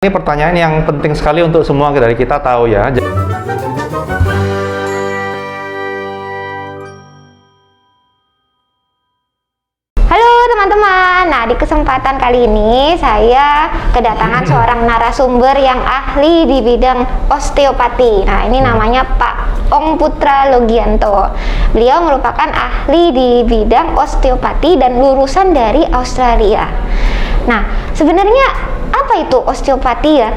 Ini pertanyaan yang penting sekali untuk semua dari kita tahu ya. Halo teman-teman, nah di kesempatan kali ini saya kedatangan seorang narasumber yang ahli di bidang osteopati. Nah ini namanya Pak Ong Putra Logianto. Beliau merupakan ahli di bidang osteopati dan lulusan dari Australia. Nah sebenarnya apa itu osteopati ya?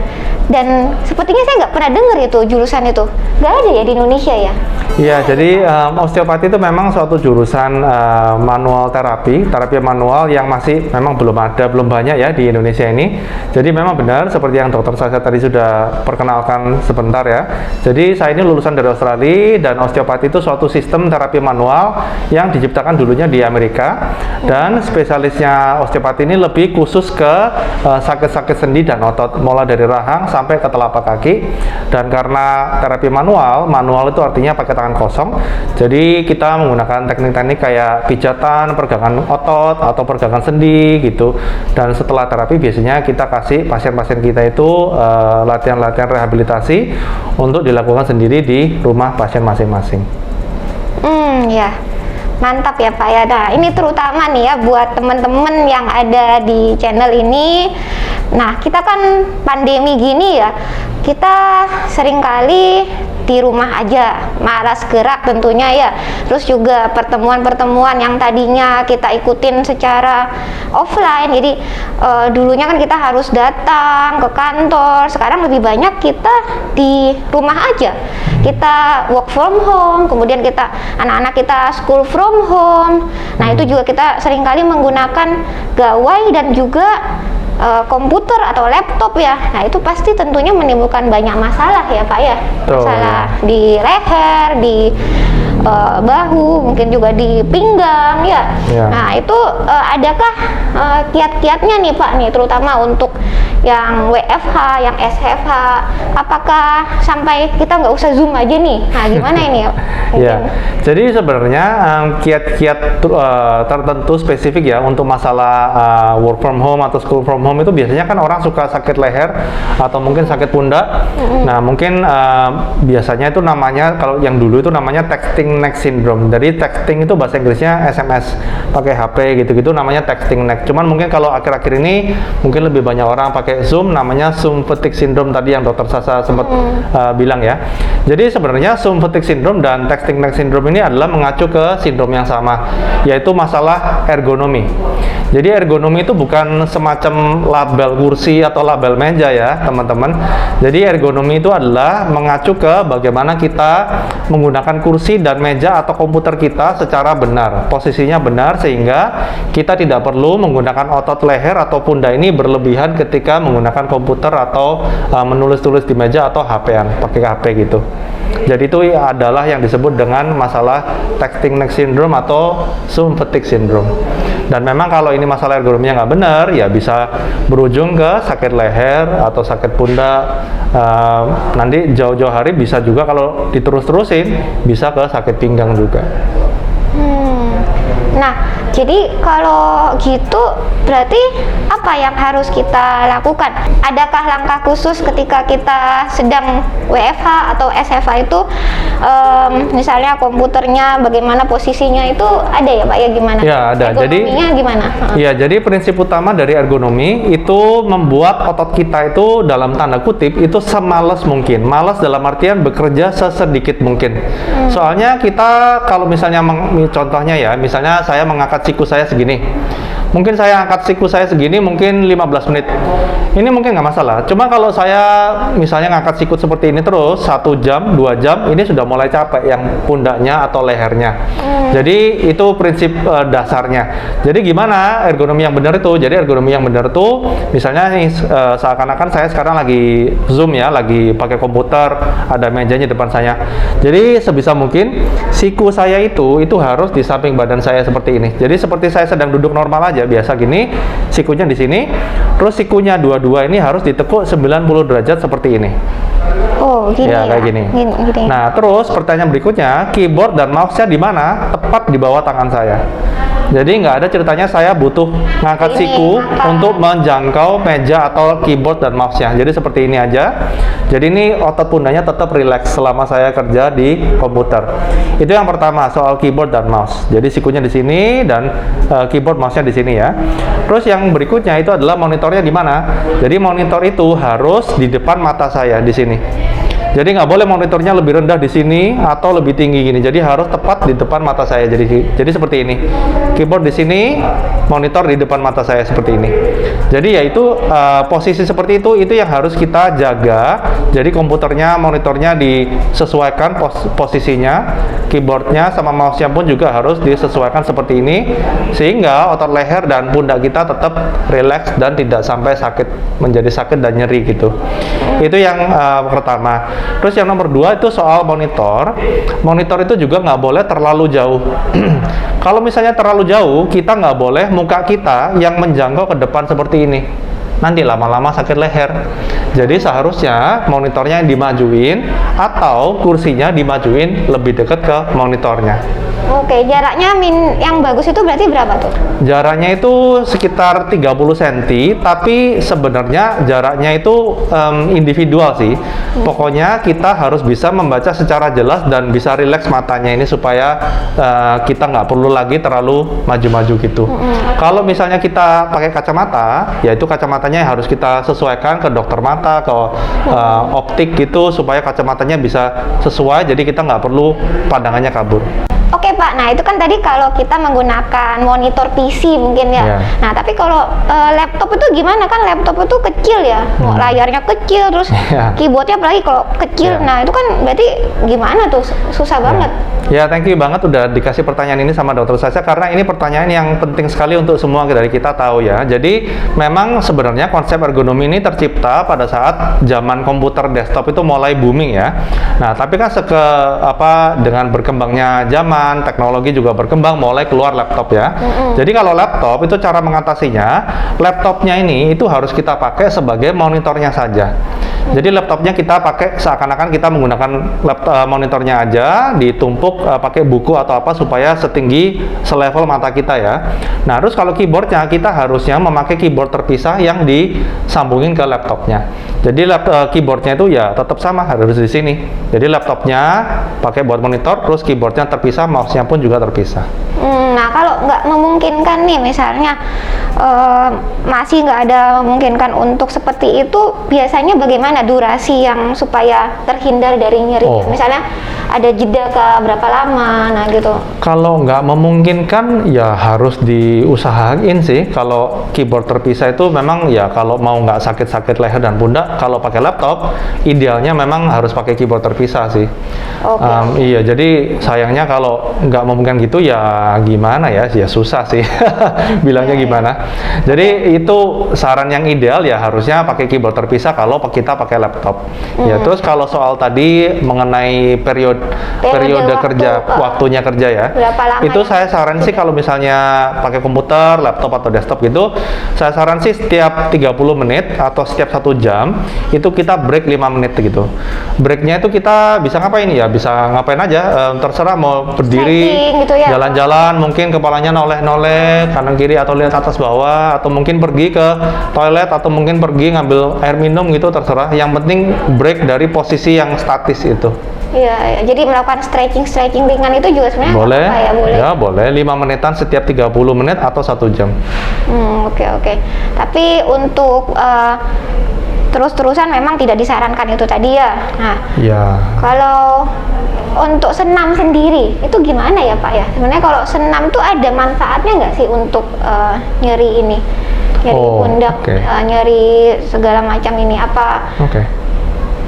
Dan sepertinya saya nggak pernah dengar itu jurusan itu. Nggak ada ya di Indonesia ya? Iya, jadi osteopati itu memang suatu jurusan manual terapi manual yang masih memang belum banyak ya di Indonesia ini. Jadi memang benar seperti yang dokter saya tadi sudah perkenalkan sebentar ya. Jadi saya ini lulusan dari Australia dan osteopati itu suatu sistem terapi manual yang diciptakan dulunya di Amerika dan spesialisnya osteopati ini lebih khusus ke sakit-sakit sendi dan otot mulai dari rahang sampai ke telapak kaki. Dan karena terapi manual itu artinya pakai tangan kosong, jadi kita menggunakan teknik-teknik kayak pijatan, pergelangan otot atau pergelangan sendi gitu. Dan setelah terapi biasanya kita kasih pasien-pasien kita itu latihan-latihan rehabilitasi untuk dilakukan sendiri di rumah pasien masing-masing. Ya. Mantap ya Pak ya. Nah ini terutama nih ya buat teman-teman yang ada di channel ini. Nah kita kan pandemi gini ya, kita seringkali di rumah aja, malas gerak tentunya ya. Terus juga pertemuan-pertemuan yang tadinya kita ikutin secara offline, jadi dulunya kan kita harus datang ke kantor, sekarang lebih banyak kita di rumah aja. Kita work from home, kemudian kita anak-anak kita school from home. Nah itu juga kita seringkali menggunakan gawai dan juga komputer atau laptop ya. Nah itu pasti tentunya menimbulkan banyak masalah ya Pak ya. Masalah di leher, di bahu, mungkin juga di pinggang ya. Nah itu adakah kiat-kiatnya nih Pak nih, terutama untuk yang WFH, yang SFH, apakah sampai kita nggak usah Zoom aja nih? Nah gimana ini ya? Ya, jadi sebenarnya kiat-kiat tertentu spesifik ya untuk masalah work from home atau school from home itu biasanya kan orang suka sakit leher atau mungkin sakit pundak. Nah mungkin biasanya itu namanya, kalau yang dulu itu namanya texting neck syndrome. Jadi texting itu bahasa Inggrisnya SMS pakai HP gitu-gitu, namanya texting neck. Cuman mungkin kalau akhir-akhir ini mungkin lebih banyak orang pakai Zoom, namanya Zoom fatigue syndrome tadi yang dokter Sasa sempat bilang ya. Jadi sebenarnya Zoom fatigue syndrome dan texting neck syndrome ini adalah mengacu ke sindrom yang sama, yaitu masalah ergonomi. Jadi ergonomi itu bukan semacam label kursi atau label meja ya teman-teman. Jadi ergonomi itu adalah mengacu ke bagaimana kita menggunakan kursi dan meja atau komputer kita secara benar, posisinya benar, sehingga kita tidak perlu menggunakan otot leher atau pundak ini berlebihan ketika menggunakan komputer atau menulis-tulis di meja atau HP-an, pakai HP gitu. Jadi itu adalah yang disebut dengan masalah texting neck syndrome atau Zoom fatigue syndrome. Dan memang kalau ini masalah ergonominya nggak benar, ya bisa berujung ke sakit leher atau sakit pundak. Nanti jauh-jauh hari bisa juga kalau diterus-terusin bisa ke sakit pinggang juga. Nah, jadi kalau gitu berarti apa yang harus kita lakukan? Adakah langkah khusus ketika kita sedang WFH atau SFH itu, misalnya komputernya bagaimana posisinya itu ada ya Pak ya, gimana? Ya ada. Ergonominya gimana? Ya, jadi prinsip utama dari ergonomi itu membuat otot kita itu dalam tanda kutip itu semalas mungkin. Malas dalam artian bekerja sesedikit mungkin. Soalnya kita kalau misalnya contohnya ya, misalnya saya mengangkat siku saya segini, mungkin saya angkat siku saya segini mungkin 15 menit, ini mungkin nggak masalah. Cuma kalau saya misalnya ngangkat sikut seperti ini terus 1 jam, 2 jam, ini sudah mulai capek yang pundaknya atau lehernya. Jadi itu prinsip dasarnya. Jadi gimana ergonomi yang benar itu? Jadi ergonomi yang benar itu misalnya nih, seakan-akan saya sekarang lagi Zoom ya, lagi pakai komputer, ada mejanya depan saya. Jadi sebisa mungkin siku saya itu harus di samping badan saya seperti ini. Jadi seperti saya sedang duduk normal aja, biasa gini, sikunya di sini, terus sikunya dua-dua ini harus ditekuk 90 derajat seperti ini. Oh, gini ya, kayak gini. Gini. Nah, terus pertanyaan berikutnya, keyboard dan mouse-nya di mana? Tepat di bawah tangan saya. Jadi nggak ada ceritanya saya butuh ngangkat siku untuk menjangkau meja atau keyboard dan mouse-nya. Jadi seperti ini aja. Jadi ini otot pundaknya tetap rileks selama saya kerja di komputer. Itu yang pertama soal keyboard dan mouse. Jadi sikunya di sini dan keyboard mouse-nya di sini ya. Terus yang berikutnya itu adalah monitornya di mana. Jadi monitor itu harus di depan mata saya di sini. Jadi nggak boleh monitornya lebih rendah di sini atau lebih tinggi gini. Jadi harus tepat di depan mata saya. Jadi seperti ini. Keyboard di sini, monitor di depan mata saya seperti ini. Jadi yaitu posisi seperti itu yang harus kita jaga. Jadi komputernya, monitornya disesuaikan posisinya, keyboardnya sama mouse-nya pun juga harus disesuaikan seperti ini, sehingga otot leher dan pundak kita tetap rileks dan tidak sampai menjadi sakit dan nyeri gitu. Itu yang pertama. Terus yang nomor 2 itu soal monitor. Monitor itu juga nggak boleh terlalu jauh. Kalau misalnya terlalu jauh, kita nggak boleh muka kita yang menjangkau ke depan seperti ini. Nanti lama-lama sakit leher. Jadi seharusnya monitornya dimajuin atau kursinya dimajuin lebih dekat ke monitornya. Oke, jaraknya yang bagus itu berarti berapa tuh? Jaraknya itu sekitar 30 cm, tapi sebenarnya jaraknya itu individual sih. Pokoknya kita harus bisa membaca secara jelas dan bisa rileks matanya ini supaya kita nggak perlu lagi terlalu maju-maju gitu. Kalau misalnya kita pakai kacamata, yaitu kacamatanya harus kita sesuaikan ke dokter mata, ke optik gitu, supaya kacamatanya bisa sesuai, jadi kita nggak perlu pandangannya kabur. Oke Pak, nah itu kan tadi kalau kita menggunakan monitor PC mungkin ya. Yeah. Nah tapi kalau laptop itu gimana, kan laptop itu kecil ya, layarnya kecil, terus keyboardnya apalagi kalau kecil. Nah itu kan berarti gimana tuh, susah banget. Ya, thank you banget udah dikasih pertanyaan ini sama Dokter Sasha, karena ini pertanyaan yang penting sekali untuk semua dari kita tahu ya. Jadi memang sebenarnya konsep ergonomi ini tercipta pada saat zaman komputer desktop itu mulai booming ya. Nah tapi kan dengan berkembangnya zaman, teknologi juga berkembang, mulai keluar laptop ya. Jadi kalau laptop itu cara mengatasinya, laptopnya ini itu harus kita pakai sebagai monitornya saja. Jadi laptopnya kita pakai seakan-akan kita menggunakan monitornya aja, ditumpuk pakai buku atau apa supaya selevel mata kita ya. Nah terus kalau keyboardnya kita harusnya memakai keyboard terpisah yang disambungin ke laptopnya. Jadi keyboardnya itu ya tetap sama, harus di sini. Jadi laptopnya pakai buat monitor, terus keyboardnya terpisah, mouse-nya pun juga terpisah. Nah kalau nggak memungkinkan nih, misalnya masih nggak ada memungkinkan untuk seperti itu, biasanya bagaimana durasi yang supaya terhindar dari nyeri? Misalnya ada jeda ke berapa lama, nah gitu. Kalau nggak memungkinkan ya harus diusahain sih. Kalau keyboard terpisah itu memang ya kalau mau nggak sakit-sakit leher dan pundak, kalau pakai laptop idealnya memang harus pakai keyboard terpisah sih. Iya, jadi sayangnya kalau nggak memungkinkan gitu ya gimana ya susah sih bilangnya gimana. Jadi itu saran yang ideal ya harusnya pakai keyboard terpisah kalau kita pakai laptop. Ya terus kalau soal tadi mengenai periode waktunya kerja ya, itu saya saran sih kalau misalnya pakai komputer, laptop atau desktop gitu, saya saran sih setiap 30 menit atau setiap 1 jam itu kita break 5 menit gitu. Breaknya itu kita bisa ngapain ya, bisa ngapain aja, terserah mau berdiri, gitu ya, jalan-jalan, mungkin kepalanya noleh-noleh kanan kiri atau lihat atas bawah, atau mungkin pergi ke toilet, atau mungkin pergi ngambil air minum gitu, terserah. Yang penting break dari posisi yang statis itu. Iya, jadi melakukan stretching ringan itu juga sebenarnya boleh, boleh. Ya boleh, 5 menitan setiap 30 menit atau 1 jam. Oke. Tapi untuk terus-terusan memang tidak disarankan itu tadi ya. Nah, kalau untuk senam sendiri itu gimana ya Pak ya? Sebenarnya kalau senam tuh ada manfaatnya nggak sih untuk nyeri ini? Nyeri pundak, nyeri segala macam ini apa?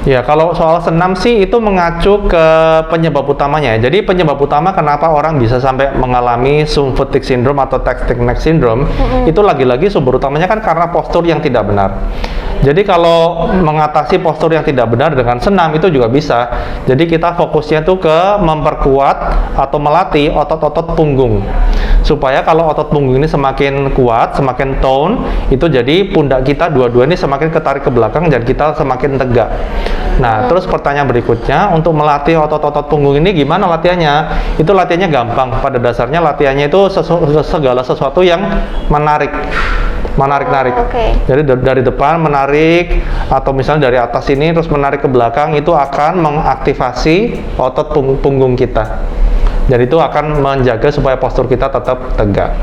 Ya, kalau soal senam sih itu mengacu ke penyebab utamanya ya. Jadi penyebab utama kenapa orang bisa sampai mengalami sum fatigue syndrome atau tactic neck syndrome, itu lagi-lagi sumber utamanya kan karena postur yang tidak benar. Jadi kalau mengatasi postur yang tidak benar dengan senam itu juga bisa. Jadi kita fokusnya tuh ke memperkuat atau melatih otot-otot punggung. Supaya kalau otot punggung ini semakin kuat, semakin tone, itu jadi pundak kita dua-dua ini semakin ketarik ke belakang dan kita semakin tegak. Nah, terus pertanyaan berikutnya, untuk melatih otot-otot punggung ini gimana latihannya? Itu latihannya gampang. Pada dasarnya latihannya itu segala sesuatu yang menarik. Menarik-narik. Jadi dari depan menarik, atau misalnya dari atas ini terus menarik ke belakang, itu akan mengaktifasi otot punggung kita. Dan itu akan menjaga supaya postur kita tetap tegak.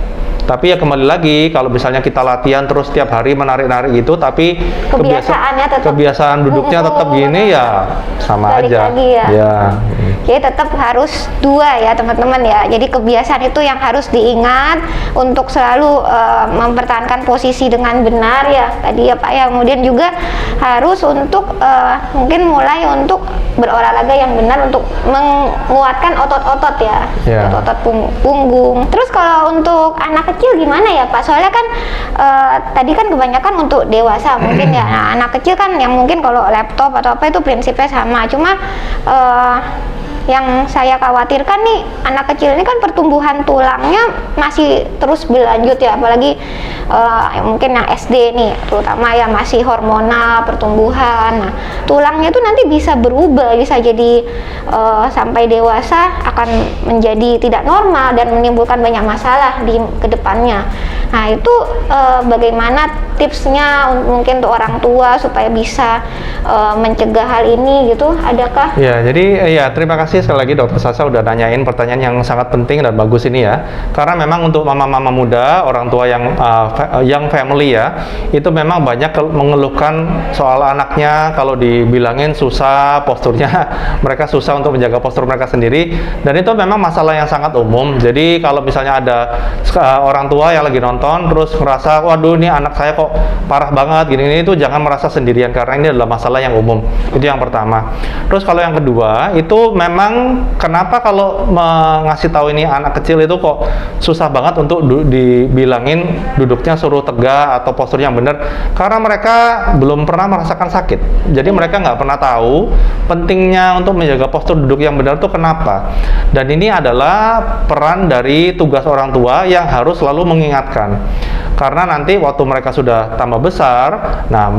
Tapi ya kembali lagi, kalau misalnya kita latihan terus setiap hari menarik-narik itu, tapi kebiasaan duduknya tetap gini, ya sama aja. Ya. Jadi tetap harus dua ya teman-teman ya. Jadi kebiasaan itu yang harus diingat untuk selalu mempertahankan posisi dengan benar ya. Tadi ya Pak ya. Kemudian juga harus untuk mungkin mulai untuk berolahraga yang benar untuk menguatkan otot-otot ya. Otot-otot punggung. Terus kalau untuk anak kecil gimana ya Pak? Soalnya kan tadi kan kebanyakan untuk dewasa mungkin ya. Nah, anak kecil kan yang mungkin kalau laptop atau apa itu prinsipnya sama. Cuma yang saya khawatirkan nih, anak kecil ini kan pertumbuhan tulangnya masih terus berlanjut ya, apalagi mungkin yang SD nih, terutama ya masih hormonal pertumbuhan. Nah, tulangnya itu nanti bisa berubah, bisa jadi sampai dewasa akan menjadi tidak normal dan menimbulkan banyak masalah di kedepannya. Nah, itu bagaimana tipsnya mungkin untuk orang tua supaya bisa mencegah hal ini gitu, adakah? Ya, jadi ya terima kasih sekali lagi Dokter Sasha udah nanyain pertanyaan yang sangat penting dan bagus ini ya. Karena memang untuk mama-mama muda, orang tua yang young family ya, itu memang banyak mengeluhkan soal anaknya kalau dibilangin susah posturnya, mereka susah untuk menjaga postur mereka sendiri, dan itu memang masalah yang sangat umum. Jadi kalau misalnya ada orang tua yang lagi nonton terus ngerasa, waduh ini anak saya kok parah banget gini-gini, itu jangan merasa sendirian karena ini adalah masalah yang umum. Itu yang pertama. Terus kalau yang kedua, itu memang kenapa kalau ngasih tahu ini anak kecil itu kok susah banget untuk dibilangin duduknya suruh tegak atau postur yang benar, karena mereka belum pernah merasakan sakit. Jadi mereka nggak pernah tahu pentingnya untuk menjaga postur duduk yang benar itu kenapa. Dan ini adalah peran dari tugas orang tua yang harus selalu mengingatkan. Karena nanti waktu mereka sudah tambah besar, nah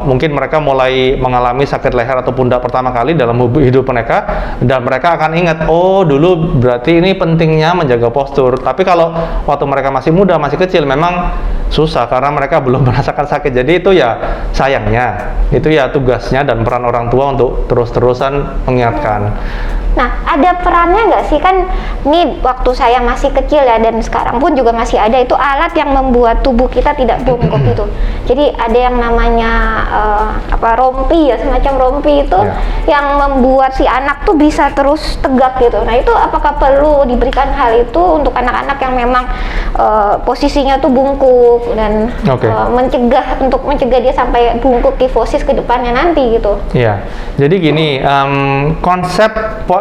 mungkin mereka mulai mengalami sakit leher atau pundak pertama kali dalam hidup mereka, dan mereka akan ingat, oh dulu berarti ini pentingnya menjaga postur. Tapi kalau waktu mereka masih muda, masih kecil, memang susah karena mereka belum merasakan sakit. Jadi itu ya sayangnya, itu ya tugasnya dan peran orang tua untuk terus-terusan mengingatkan. Nah, ada perannya nggak sih? Kan ini waktu saya masih kecil ya, dan sekarang pun juga masih ada itu alat yang membuat tubuh kita tidak bungkuk itu. Jadi ada yang namanya rompi ya, semacam rompi itu yang membuat si anak tuh bisa terus tegak gitu. Nah, itu apakah perlu diberikan hal itu untuk anak-anak yang memang posisinya tuh bungkuk dan mencegah dia sampai bungkuk kifosis ke depannya nanti gitu? Iya. Jadi gini, konsep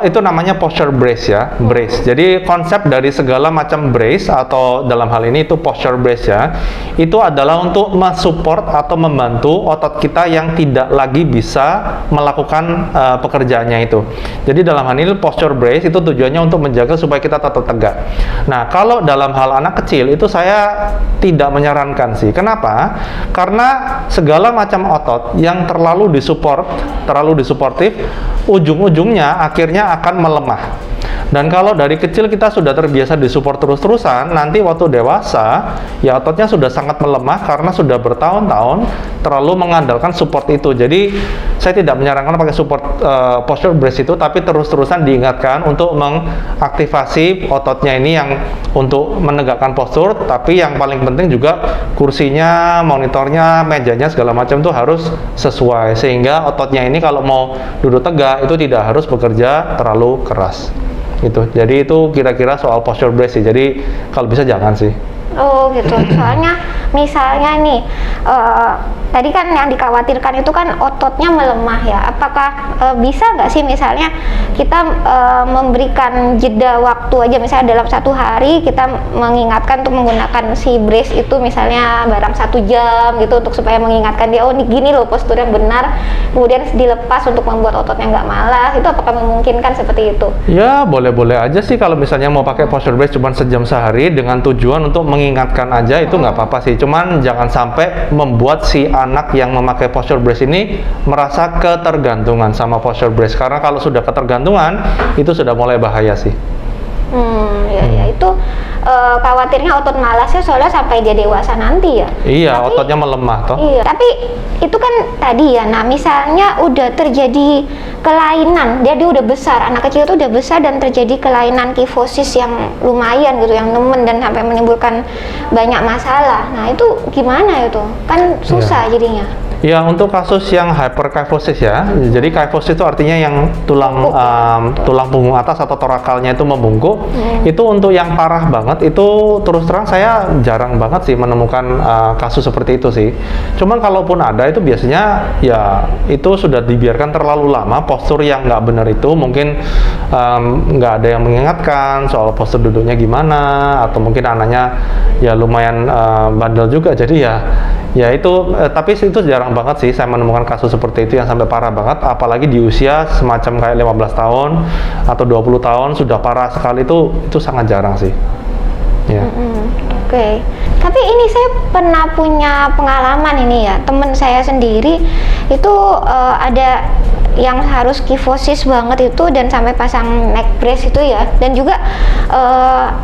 itu namanya posture brace ya, brace. Jadi konsep dari segala macam brace atau dalam hal ini itu posture brace ya, itu adalah untuk mensupport atau membantu otot kita yang tidak lagi bisa melakukan pekerjaannya itu. Jadi dalam hal ini posture brace itu tujuannya untuk menjaga supaya kita tetap tegak. Nah, kalau dalam hal anak kecil itu saya tidak menyarankan sih. Kenapa? Karena segala macam otot yang terlalu disuportif, ujung-ujungnya akhirnya akan melemah. Dan kalau dari kecil kita sudah terbiasa disupport terus-terusan, nanti waktu dewasa ya ototnya sudah sangat melemah karena sudah bertahun-tahun terlalu mengandalkan support itu. Jadi saya tidak menyarankan pakai support posture brace itu, tapi terus-terusan diingatkan untuk mengaktifasi ototnya ini yang untuk menegakkan postur. Tapi yang paling penting juga kursinya, monitornya, mejanya segala macam itu harus sesuai, sehingga ototnya ini kalau mau duduk tegak itu tidak harus bekerja terlalu keras. Gitu. Jadi itu kira-kira soal posture brace sih. Jadi kalau bisa jangan sih. Oh gitu. Soalnya misalnya nih tadi kan yang dikhawatirkan itu kan ototnya melemah ya. Apakah bisa nggak sih misalnya kita memberikan jeda waktu aja, misalnya dalam satu hari kita mengingatkan untuk menggunakan si brace itu misalnya barang 1 jam gitu, untuk supaya mengingatkan dia, oh ini gini loh postur yang benar, kemudian dilepas untuk membuat ototnya nggak malas. Itu apakah memungkinkan seperti itu? Ya boleh-boleh aja sih kalau misalnya mau pakai posture brace cuma sejam sehari dengan tujuan untuk mengingatkan mengingatkan aja itu nggak apa-apa sih. Cuman jangan sampai membuat si anak yang memakai posture brace ini merasa ketergantungan sama posture brace. Karena kalau sudah ketergantungan, itu sudah mulai bahaya sih. Ya itu khawatirnya otot malasnya soalnya sampai dia dewasa nanti ya. Iya, ototnya melemah toh. Iya, tapi itu kan tadi ya. Nah, misalnya udah terjadi kelainan, dia udah besar, anak kecil itu udah besar dan terjadi kelainan kifosis yang lumayan gitu, yang nemen dan sampai menimbulkan banyak masalah. Nah, itu gimana itu? Kan susah jadinya. Ya, untuk kasus yang hyperkyphosis ya. Jadi kyphosis itu artinya yang tulang tulang punggung atas atau torakalnya itu membungkuk. Itu untuk yang parah banget itu terus terang saya jarang banget sih menemukan kasus seperti itu sih. Cuman kalaupun ada itu biasanya ya itu sudah dibiarkan terlalu lama, postur yang nggak benar itu mungkin nggak ada yang mengingatkan soal postur duduknya gimana, atau mungkin anaknya ya lumayan bandel juga. Jadi ya itu tapi itu jarang banget sih saya menemukan kasus seperti itu yang sampai parah banget, apalagi di usia semacam kayak 15 tahun atau 20 tahun sudah parah sekali, itu sangat jarang sih. Ya. Oke. Tapi ini saya pernah punya pengalaman ini ya, temen saya sendiri itu ada yang harus kifosis banget itu dan sampai pasang neck brace itu ya, dan juga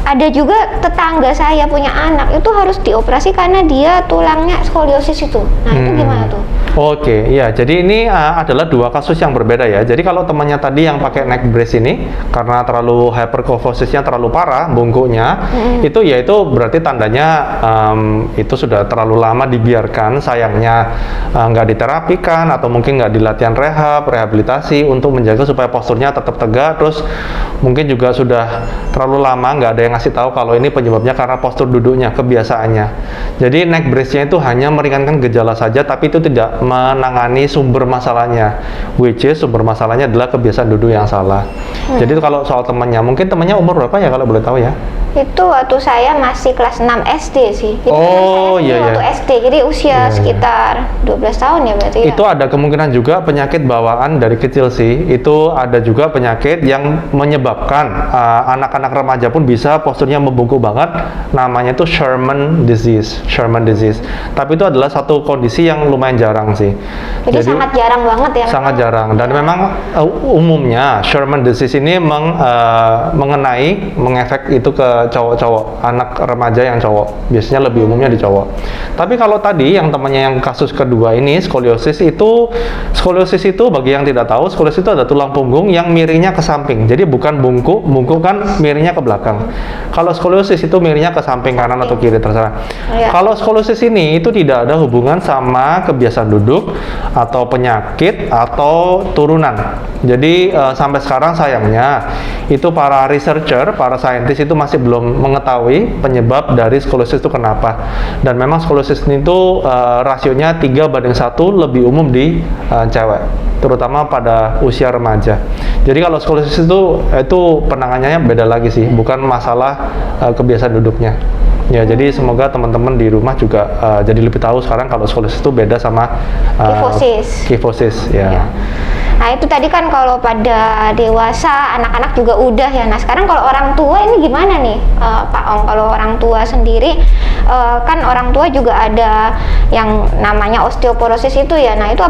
ada juga tetangga saya punya anak itu harus dioperasi karena dia tulangnya skoliosis itu. Nah itu gimana tuh? Oke, ya jadi ini adalah dua kasus yang berbeda ya. Jadi kalau temannya tadi yang pakai neck brace ini karena terlalu hyperkyphosisnya terlalu parah bungkuknya, itu berarti tandanya itu sudah terlalu lama dibiarkan, sayangnya nggak diterapikan atau mungkin nggak dilatihan rehabilitasi untuk menjaga supaya posturnya tetap tegak. Terus mungkin juga sudah terlalu lama nggak ada yang ngasih tahu kalau ini penyebabnya karena postur duduknya, kebiasaannya. Jadi neck brace-nya itu hanya meringankan gejala saja, tapi itu tidak menangani sumber masalahnya, which is sumber masalahnya adalah kebiasaan duduk yang salah. Jadi kalau soal temannya, mungkin temannya umur berapa ya kalau boleh tahu ya? Itu waktu saya masih kelas 6 SD sih. Jadi iya, waktu SD, jadi usia sekitar 12 tahun ya berarti ya. Itu ada kemungkinan juga penyakit bawaan dari kecil sih. Itu ada juga penyakit yang menyebabkan anak-anak remaja pun bisa posturnya membungkuk banget. Namanya itu Sherman disease. Tapi itu adalah satu kondisi yang lumayan jarang sih. Jadi sangat jarang banget ya. Sangat jarang. Dan memang umumnya Sherman disease ini mengefek itu ke cowok-cowok, anak remaja yang cowok. Biasanya lebih umumnya di cowok. Tapi kalau tadi yang temannya yang kasus kedua ini skoliosis itu bagi yang tidak tahu, skoliosis itu ada tulang punggung yang miringnya ke samping. Jadi bukan bungkuk kan miringnya ke belakang. Kalau skoliosis itu miringnya ke samping kanan atau kiri terserah. Kalau skoliosis ini itu tidak ada hubungan sama kebiasaan duduk atau penyakit atau turunan. Jadi sampai sekarang sayangnya itu para researcher, para saintis itu masih belum mengetahui penyebab dari skoliosis itu kenapa. Dan memang skoliosis ini tuh rasionya 3:1 lebih umum di cewek, terutama pada usia remaja. Jadi kalau skoliosis itu penanganannya beda lagi sih, bukan masalah kebiasaan duduknya. Ya, jadi semoga teman-teman di rumah juga jadi lebih tahu sekarang kalau skoliosis itu beda sama kifosis ya. Nah itu tadi kan kalau pada dewasa, anak-anak juga udah ya. Nah sekarang kalau orang tua ini gimana nih Pak Ong? Kalau orang tua sendiri kan orang tua juga ada yang namanya osteoporosis itu ya. Nah itu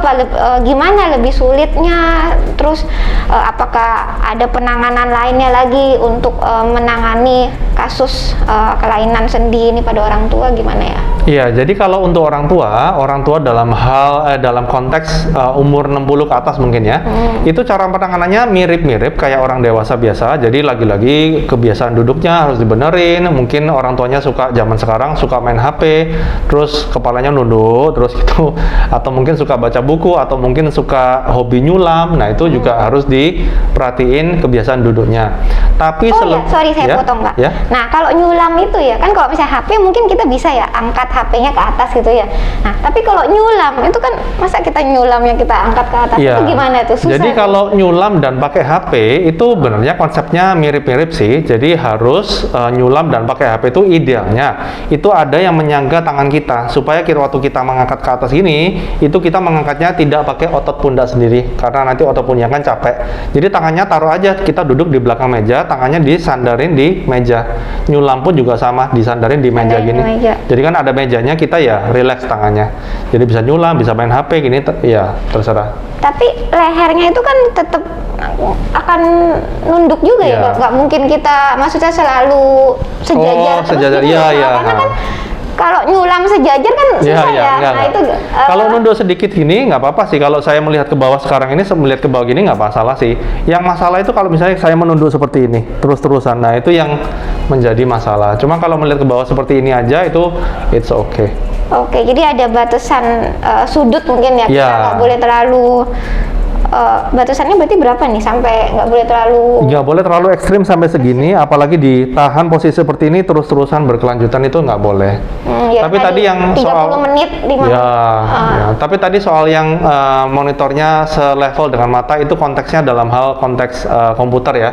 gimana lebih sulitnya? Terus apakah ada penanganan lainnya lagi untuk menangani kasus kelainan sendi ini pada orang tua, gimana ya? Iya, jadi kalau untuk orang tua dalam konteks umur 60 ke atas mungkin ya, itu cara penanganannya mirip-mirip kayak orang dewasa biasa. Jadi lagi-lagi kebiasaan duduknya harus dibenerin. Mungkin orang tuanya zaman sekarang suka main HP, terus kepalanya nunduk, terus gitu, atau mungkin suka baca buku, atau mungkin suka hobi nyulam. Nah itu juga harus diperhatiin kebiasaan duduknya. Tapi sorry saya potong Pak. Ya? Nah kalau nyulam itu ya kan, kalau misalnya HP mungkin kita bisa ya angkat HP-nya ke atas gitu ya. Nah tapi kalau nyulam itu kan masa kita nyulam yang kita angkat ke atas itu gimana tuh? Susah. Jadi kalau nyulam dan pakai HP itu benernya konsepnya mirip-mirip sih. Jadi harus nyulam dan pakai HP itu idealnya itu ada yang menyangga tangan kita supaya waktu kita mengangkat ke atas gini, itu kita mengangkatnya tidak pakai otot pundak sendiri karena nanti otot pundak kan capek. Jadi tangannya taruh aja, kita duduk di belakang meja, tangannya disandarin di meja. Nyulam pun juga sama, disandarin di meja gini. Jadi kan ada mejanya, kita ya relax tangannya. Jadi bisa nyulam, bisa main HP gini, ya terserah. Tapi lehernya itu kan tetap akan nunduk juga ya, nggak mungkin kita maksudnya selalu sejajar terus sejajar, gitu. iya. Karena kan kalau nyulam sejajar kan susah ya. Enggak. Itu kalau nunduk sedikit gini nggak apa-apa sih. Kalau saya melihat ke bawah sekarang ini, melihat ke bawah gini nggak masalah sih. Yang masalah itu kalau misalnya saya menunduk seperti ini terus-terusan, nah itu yang menjadi masalah. Cuma kalau melihat ke bawah seperti ini aja itu it's okay. Oke, jadi ada batasan sudut mungkin ya, kita nggak boleh terlalu batasannya berarti berapa nih sampai nggak boleh terlalu ekstrim sampai segini, apalagi ditahan posisi seperti ini terus-terusan berkelanjutan itu nggak boleh. Tapi tadi yang 30 soal menit 5 menit. Tapi tadi soal yang monitornya selevel dengan mata itu konteksnya dalam hal konteks komputer ya.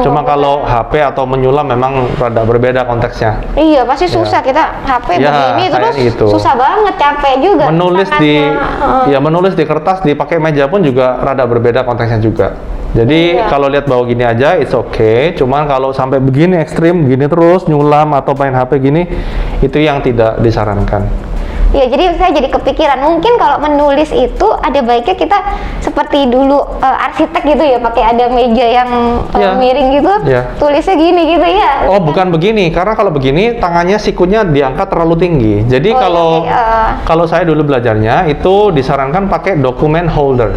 Cuma kalau HP atau menyulam memang rada berbeda konteksnya. Iya, pasti susah kita HP begini terus gitu. susah banget, capek juga. Menulis di kertas dipakai meja pun juga rada berbeda konteksnya juga. Jadi kalau lihat bawah gini aja it's okay. Cuman kalau sampai begini ekstrim, gini terus nyulam atau main HP gini, itu yang tidak disarankan. Ya, jadi saya jadi kepikiran mungkin kalau menulis itu ada baiknya kita seperti dulu arsitek gitu ya, pakai ada meja yang miring gitu, tulisnya gini gitu ya. Bukan begini, karena kalau begini tangannya sikunya diangkat terlalu tinggi. Jadi kalau saya dulu belajarnya itu disarankan pakai document holder.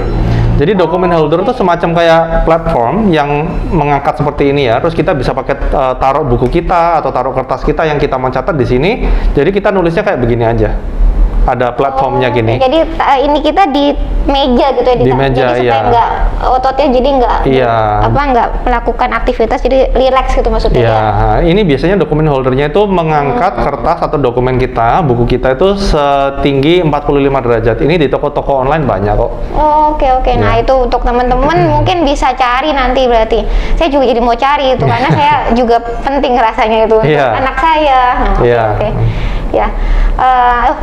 Jadi document holder itu semacam kayak platform yang mengangkat seperti ini ya. Terus kita bisa pakai taruh buku kita atau taruh kertas kita yang kita mau catat di sini. Jadi kita nulisnya kayak begini aja. Ada platformnya gini. Jadi ini kita di meja gitu ya, di meja, jadi supaya nggak ototnya jadi nggak melakukan aktivitas, jadi relax gitu maksudnya. Ini biasanya dokumen holdernya itu mengangkat kertas atau dokumen kita, buku kita itu setinggi 45 derajat. Ini di toko-toko online banyak kok. Oke. Nah itu untuk teman-teman mungkin bisa cari nanti, berarti saya juga jadi mau cari itu karena saya juga penting rasanya itu untuk anak saya.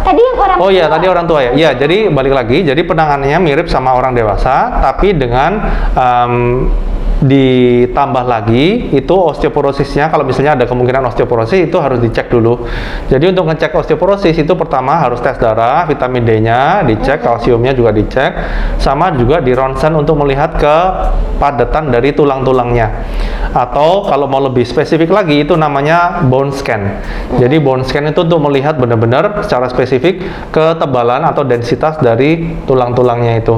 Tadi orang tua. Tadi orang tua ya. Iya, jadi balik lagi. Jadi penanganannya mirip sama orang dewasa, tapi dengan ditambah lagi itu osteoporosisnya. Kalau misalnya ada kemungkinan osteoporosis, itu harus dicek dulu. Jadi untuk ngecek osteoporosis itu pertama harus tes darah, vitamin D-nya dicek, kalsiumnya juga dicek, sama juga di ronsen untuk melihat kepadatan dari tulang-tulangnya. Atau kalau mau lebih spesifik lagi itu namanya bone scan. Jadi bone scan itu untuk melihat benar-benar secara spesifik ketebalan atau densitas dari tulang-tulangnya itu.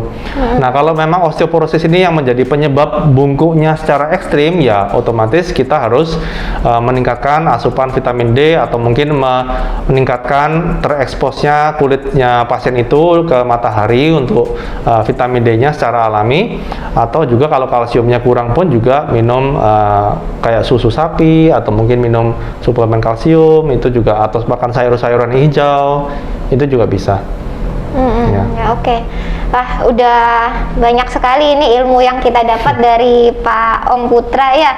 Nah, kalau memang osteoporosis ini yang menjadi penyebab bungkuknya secara ekstrim, ya otomatis kita harus meningkatkan asupan vitamin D atau mungkin meningkatkan tereksposnya kulitnya pasien itu ke matahari untuk vitamin D-nya secara alami. Atau juga kalau kalsiumnya kurang pun juga minum kayak susu sapi atau mungkin minum suplemen kalsium itu juga, atau bahkan sayur-sayuran hijau itu juga bisa. Oke. Wah, udah banyak sekali ini ilmu yang kita dapat dari Pak Om Putra ya.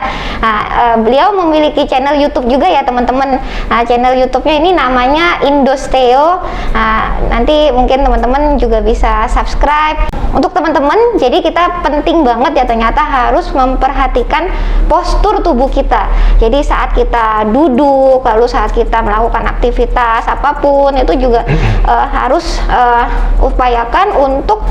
Beliau memiliki channel YouTube juga ya teman-teman. Channel YouTube-nya ini namanya Indosteo. Nanti mungkin teman-teman juga bisa subscribe. Untuk teman-teman, jadi kita penting banget ya ternyata harus memperhatikan postur tubuh kita. Jadi saat kita duduk, lalu saat kita melakukan aktivitas apapun itu juga harus upayakan untuk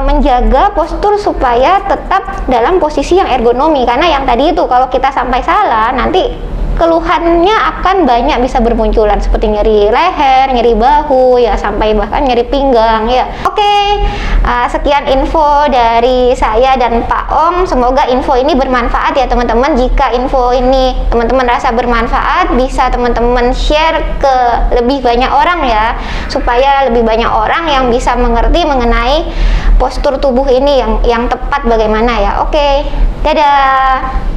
menjaga postur supaya tetap dalam posisi yang ergonomi, karena yang tadi itu kalau kita sampai salah nanti keluhannya akan banyak bisa bermunculan seperti nyeri leher, nyeri bahu ya, sampai bahkan nyeri pinggang ya. Oke, sekian info dari saya dan Pak Om. Semoga info ini bermanfaat ya teman-teman. Jika info ini teman-teman rasa bermanfaat, bisa teman-teman share ke lebih banyak orang ya, supaya lebih banyak orang yang bisa mengerti mengenai postur tubuh ini yang tepat bagaimana ya. Oke, dadah.